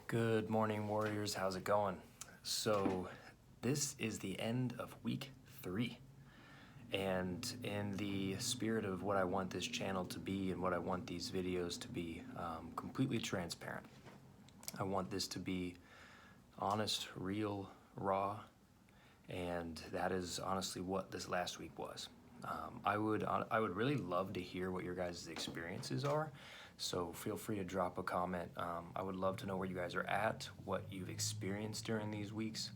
Good morning, Warriors. How's it going? So, this is the end of week 3. And in the spirit of what I want this channel to be and what I want these videos to be, completely transparent. I want this to be honest, real, raw, and that is honestly what this last week was. I would really love to hear what your guys' experiences are. So feel free to drop a comment. I would love to know where you guys are at, what you've experienced during these weeks.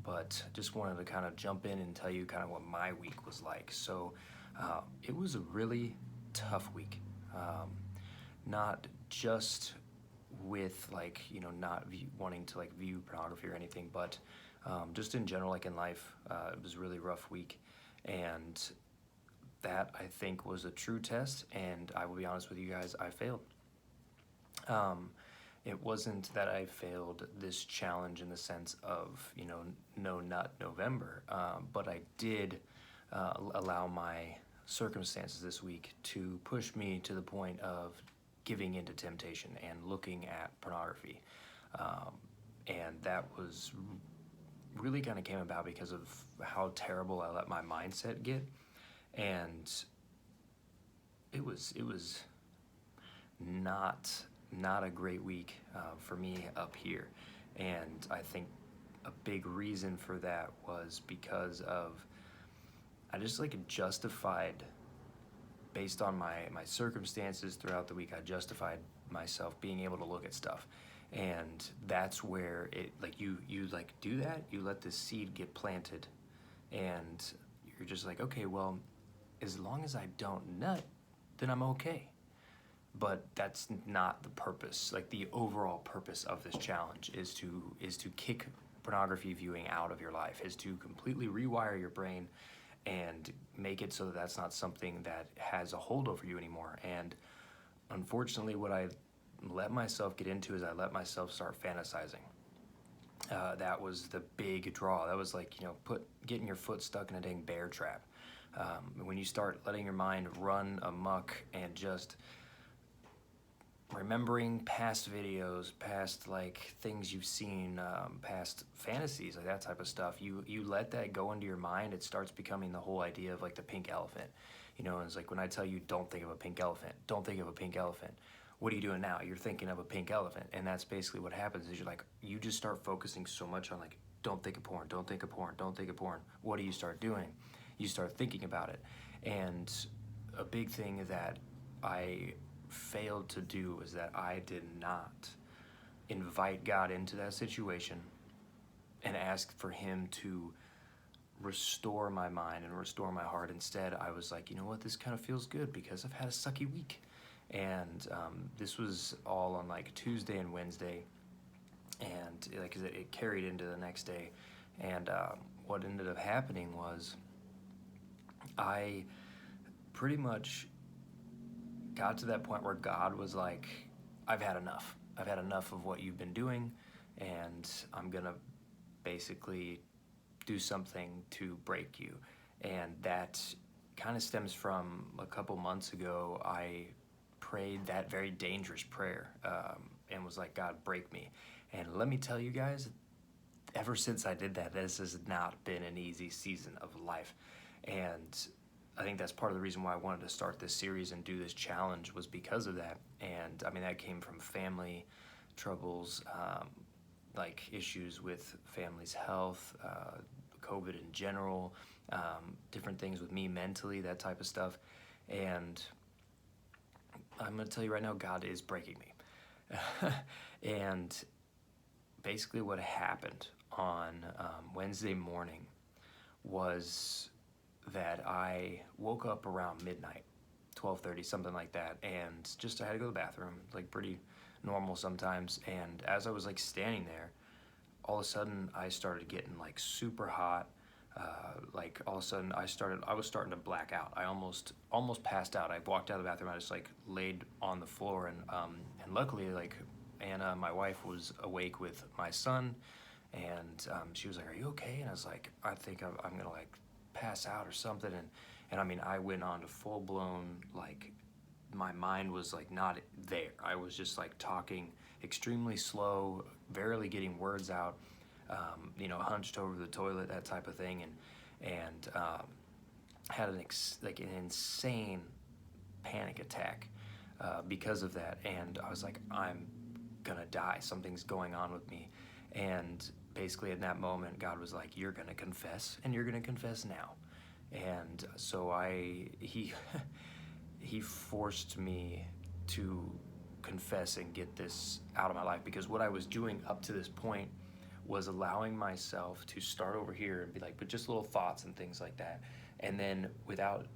But just wanted to kind of jump in and tell you kind of what my week was like. So it was a really tough week. Not just with not wanting to view pornography or anything, but just in general, like in life, it was a really rough week. And that I think was a true test, and I will be honest with you guys, I failed. It wasn't that I failed this challenge in the sense of, no nut November, but I did allow my circumstances this week to push me to the point of giving into temptation and looking at pornography. And that was really kind of came about because of how terrible I let my mindset get. And it was not a great week for me up here. And I think a big reason for that was because of I just justified, based on my circumstances throughout the week, I justified myself being able to look at stuff. And that's where it you do that, you let this seed get planted, and you're just like, okay, well, as long as I don't nut, then I'm okay. But that's not the purpose. The overall purpose of this challenge is to kick pornography viewing out of your life, is to completely rewire your brain and make it so that that's not something that has a hold over you anymore. And unfortunately, what I let myself get into is I let myself start fantasizing. That was the big draw. That was getting your foot stuck in a dang bear trap. When you start letting your mind run amok and just remembering past videos, past things you've seen, past fantasies, that type of stuff, you let that go into your mind, it starts becoming the whole idea of the pink elephant. And it's when I tell you, don't think of a pink elephant, don't think of a pink elephant. What are you doing now? You're thinking of a pink elephant. And that's basically what happens is you just start focusing so much on don't think of porn, don't think of porn, don't think of porn. What do you start doing? You start thinking about it. And a big thing that I failed to do was that I did not invite God into that situation and ask for him to restore my mind and restore my heart. Instead, I was like, you know what, this kind of feels good because I've had a sucky week. And this was all on Tuesday and Wednesday, and it carried into the next day. And what ended up happening was I pretty much got to that point where God was like, I've had enough. I've had enough of what you've been doing, and I'm gonna basically do something to break you. And that kind of stems from a couple months ago. I prayed that very dangerous prayer and was like, God, break me. And let me tell you guys, ever since I did that, this has not been an easy season of life. And I think that's part of the reason why I wanted to start this series and do this challenge, was because of that. And I mean, that came from family troubles, issues with family's health, COVID in general, different things with me mentally, that type of stuff. And I'm going to tell you right now, God is breaking me. And basically what happened on Wednesday morning was that I woke up around midnight, 12:30, something like that, and just I had to go to the bathroom, pretty normal sometimes. And as I was standing there, all of a sudden I started getting super hot. All of a sudden I was starting to black out. I almost passed out. I walked out of the bathroom. I just laid on the floor, and luckily Anna, my wife, was awake with my son, and she was like, "Are you okay?" And I was like, "I think I'm gonna pass out or something." And I mean, I went on to full blown my mind was like not there. I was just like talking extremely slow, barely getting words out, hunched over the toilet, that type of thing, and had an insane panic attack because of that. And I was like, I'm gonna die. Something's going on with me. And basically, in that moment, God was like, "You're gonna confess, and you're gonna confess now." And so he he forced me to confess and get this out of my life, because what I was doing up to this point was allowing myself to start over here and be like, but just little thoughts and things like that. And then without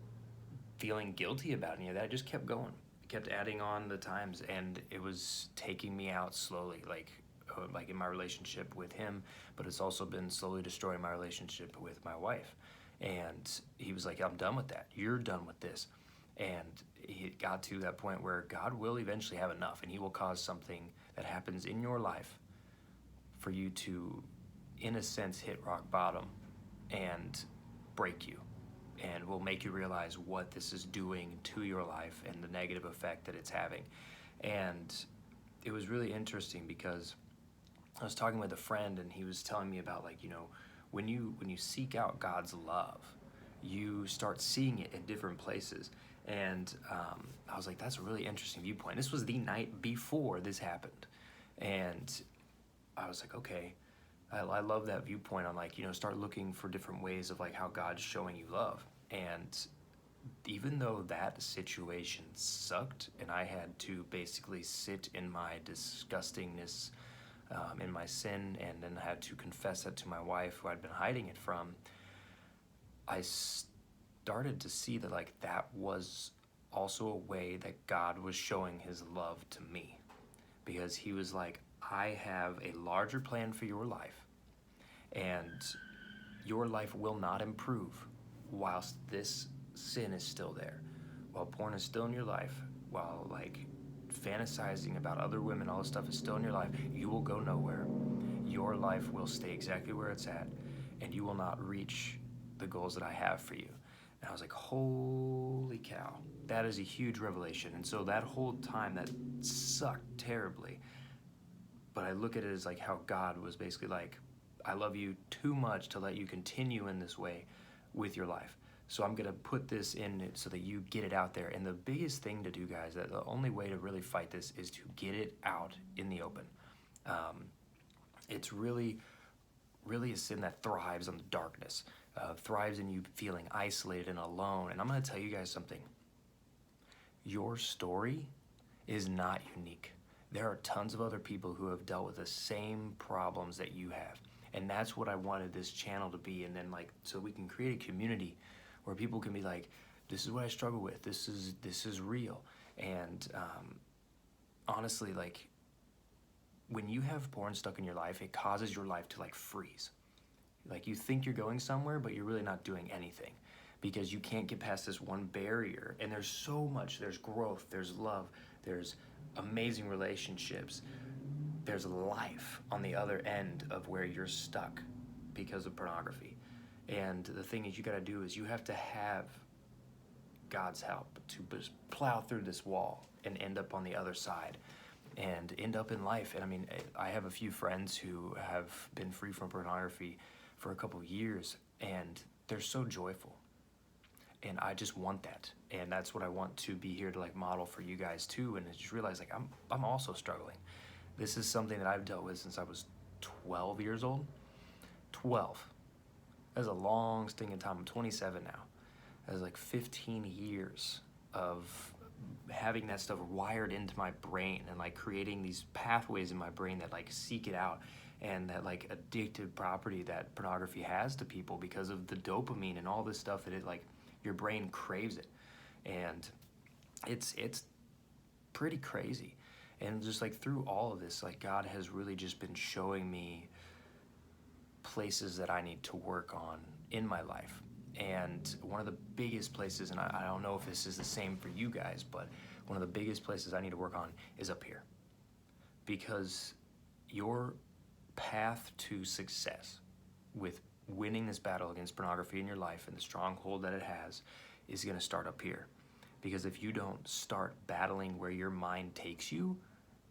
feeling guilty about any of that, I just kept going, kept adding on the times, and it was taking me out slowly, like in my relationship with him, but it's also been slowly destroying my relationship with my wife. And he was like, I'm done with that. You're done with this. And it got to that point where God will eventually have enough, and he will cause something that happens in your life for you to, in a sense, hit rock bottom and break you, and will make you realize what this is doing to your life and the negative effect that it's having. And it was really interesting because I was talking with a friend, and he was telling me about, like, when you seek out God's love, you start seeing it in different places. And I was like, that's a really interesting viewpoint. This was the night before this happened. And I was like, okay, I love that viewpoint. I'm like, start looking for different ways of like how God's showing you love. And even though that situation sucked and I had to basically sit in my disgustingness, in my sin, and then had to confess that to my wife, who I'd been hiding it from, I started to see that like that was also a way that God was showing his love to me, because he was like, I have a larger plan for your life, and your life will not improve whilst this sin is still there, while porn is still in your life, while like fantasizing about other women, all this stuff is still in your life. You will go nowhere. Your life will stay exactly where it's at, and you will not reach the goals that I have for you. And I was like, holy cow, that is a huge revelation. And so that whole time, that sucked terribly, but I look at it as like how God was basically like, I love you too much to let you continue in this way with your life. So I'm gonna put this in it so that you get it out there. And the biggest thing to do, guys, that the only way to really fight this is to get it out in the open. It's really a sin that thrives on the darkness, thrives in you feeling isolated and alone. And I'm gonna tell you guys something. Your story is not unique. There are tons of other people who have dealt with the same problems that you have. And that's what I wanted this channel to be. And then like, so we can create a community where people can be like, this is what I struggle with. This is real. And honestly, like, when you have porn stuck in your life, it causes your life to like freeze. Like, you think you're going somewhere, but you're really not doing anything, because you can't get past this one barrier. And there's so much, there's growth, there's love, there's amazing relationships, there's life on the other end of where you're stuck because of pornography. And the thing is, you gotta do is you have to have God's help to plow through this wall and end up on the other side and end up in life. And I mean, I have a few friends who have been free from pornography for a couple of years, and they're so joyful. And I just want that. And that's what I want to be here to like model for you guys too. And just realize like, I'm also struggling. This is something that I've dealt with since I was 12 years old. 12. That's a long sting of time. I'm 27 now. That's like 15 years of having that stuff wired into my brain and like creating these pathways in my brain that like seek it out, and that like addictive property that pornography has to people because of the dopamine and all this stuff that it like, your brain craves it. And it's pretty crazy. And just like through all of this, like God has really just been showing me places that I need to work on in my life. And one of the biggest places, and I don't know if this is the same for you guys, but one of the biggest places I need to work on is up here. Because your path to success with winning this battle against pornography in your life and the stronghold that it has is gonna start up here. Because if you don't start battling where your mind takes you,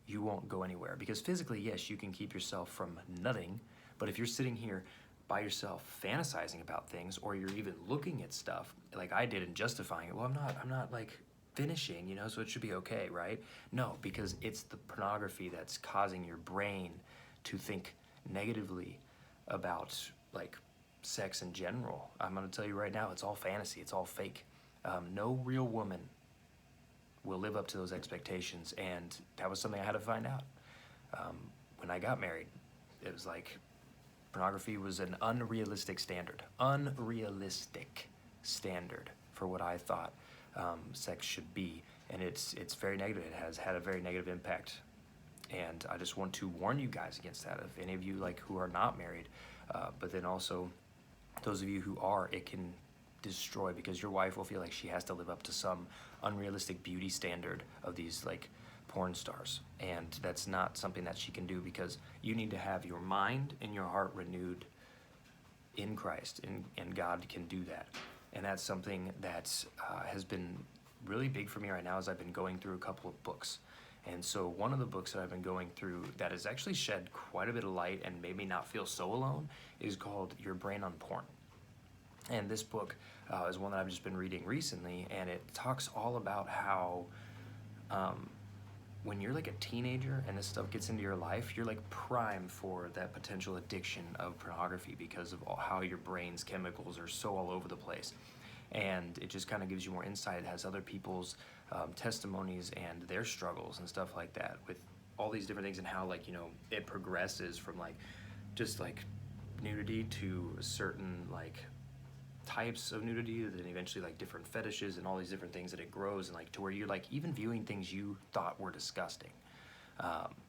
you won't go anywhere. Because physically, yes, you can keep yourself from nutting, but if you're sitting here by yourself fantasizing about things, or you're even looking at stuff like I did and justifying it, well, I'm not like finishing, you know, so it should be okay, right? No, because it's the pornography that's causing your brain to think negatively about like sex in general. I'm gonna tell you right now, it's all fantasy, it's all fake. No real woman will live up to those expectations, and that was something I had to find out. When I got married, it was like pornography was an unrealistic standard for what I thought sex should be, and it's very negative. It has had a very negative impact, and I just want to warn you guys against that. If any of you like who are not married, but then also those of you who are, it can destroy, because your wife will feel like she has to live up to some unrealistic beauty standard of these like porn stars, and that's not something that she can do, because you need to have your mind and your heart renewed in Christ, and God can do that. And that's something that has been really big for me right now, as I've been going through a couple of books. And so one of the books that I've been going through that has actually shed quite a bit of light and made me not feel so alone is called Your Brain on Porn. And this book is one that I've just been reading recently, and it talks all about how when you're like a teenager and this stuff gets into your life, you're like prime for that potential addiction of pornography, because of how your brain's chemicals are so all over the place. And it just kind of gives you more insight. It has other people's testimonies and their struggles and stuff like that with all these different things, and how, like, you know, it progresses from like just like nudity to a certain like types of nudity, then eventually like different fetishes and all these different things, that it grows, and like to where you're like even viewing things you thought were disgusting,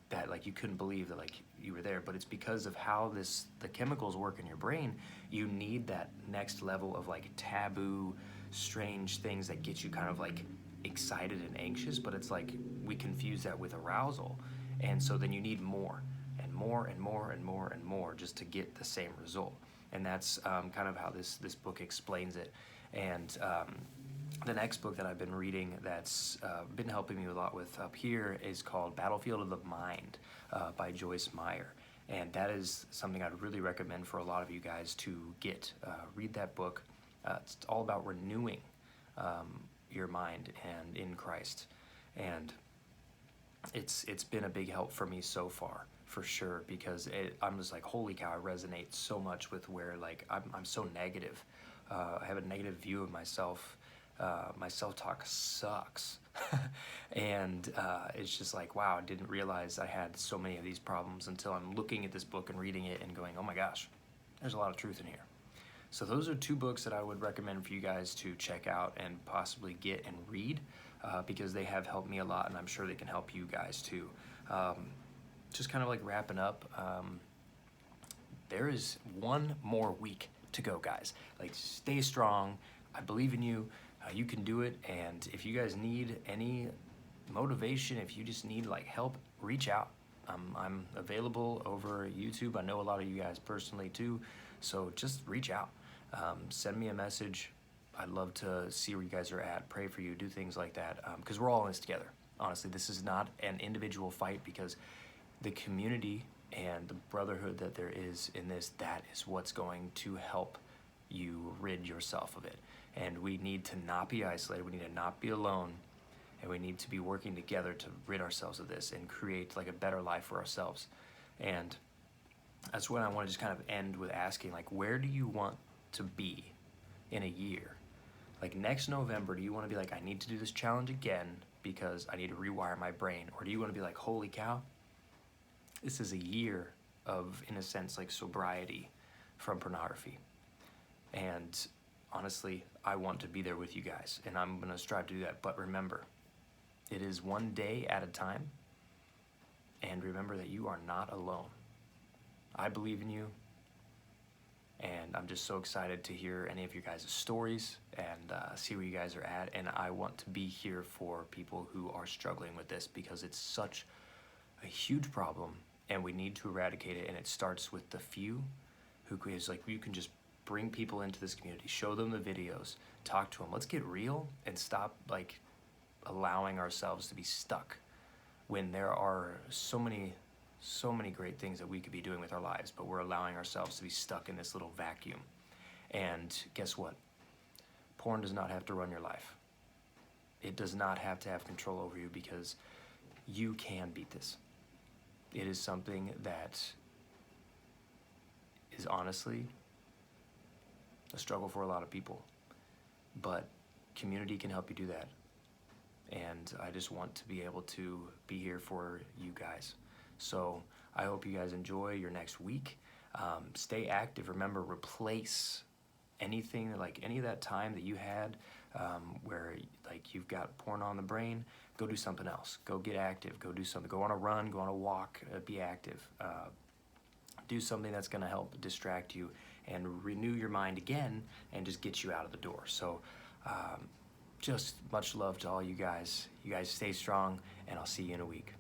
that like you couldn't believe that like you were there. But it's because of how the chemicals work in your brain. You need that next level of like taboo, strange things that get you kind of like excited and anxious, but it's like we confuse that with arousal, and so then you need more and more and more and more and more just to get the same result. And that's kind of how this book explains it. And the next book that I've been reading that's been helping me a lot with up here is called Battlefield of the Mind by Joyce Meyer. And that is something I'd really recommend for a lot of you guys to get. Read that book. It's all about renewing your mind and in Christ. And it's been a big help for me so far, for sure, because I'm just like, holy cow, I resonate so much with where like I'm so negative. I have a negative view of myself. My self-talk sucks. And it's just like, wow, I didn't realize I had so many of these problems until I'm looking at this book and reading it and going, oh my gosh, there's a lot of truth in here. So those are two books that I would recommend for you guys to check out and possibly get and read, because they have helped me a lot, and I'm sure they can help you guys too. Just kind of like wrapping up, there is one more week to go, guys. Like, stay strong. I believe in you. You can do it. And if you guys need any motivation, if you just need like help, reach out. I'm available over YouTube. I know a lot of you guys personally too, so just reach out. Send me a message. I'd love to see where you guys are at, pray for you, do things like that, because we're all in this together. Honestly, this is not an individual fight, because the community and the brotherhood that there is in this, that is what's going to help you rid yourself of it. And we need to not be isolated, we need to not be alone, and we need to be working together to rid ourselves of this and create like a better life for ourselves. And that's what I want to just kind of end with asking, like, where do you want to be in a year? Like next November, do you want to be like, I need to do this challenge again because I need to rewire my brain? Or do you want to be like, holy cow, this is a year of, in a sense, like sobriety from pornography? And honestly, I want to be there with you guys, and I'm going to strive to do that. But remember, it is one day at a time, and remember that you are not alone. I believe in you, and I'm just so excited to hear any of your guys' stories and see where you guys are at. And I want to be here for people who are struggling with this, because it's such a huge problem, and we need to eradicate it. And it starts with the few who is like, you can just bring people into this community, show them the videos, talk to them. Let's get real and stop like allowing ourselves to be stuck when there are so many great things that we could be doing with our lives, but we're allowing ourselves to be stuck in this little vacuum. And guess what? Porn does not have to run your life. It does not have to have control over you, because you can beat this. It is something that is honestly a struggle for a lot of people, but community can help you do that. And I just want to be able to be here for you guys. So I hope you guys enjoy your next week. Stay active. Remember, replace anything, like any of that time that you had where like you've got porn on the brain. Go do something else. Go get active. Go do something. Go on a run. Go on a walk. Be active. Do something that's going to help distract you and renew your mind again and just get you out of the door. So just much love to all you guys. You guys stay strong, and I'll see you in a week.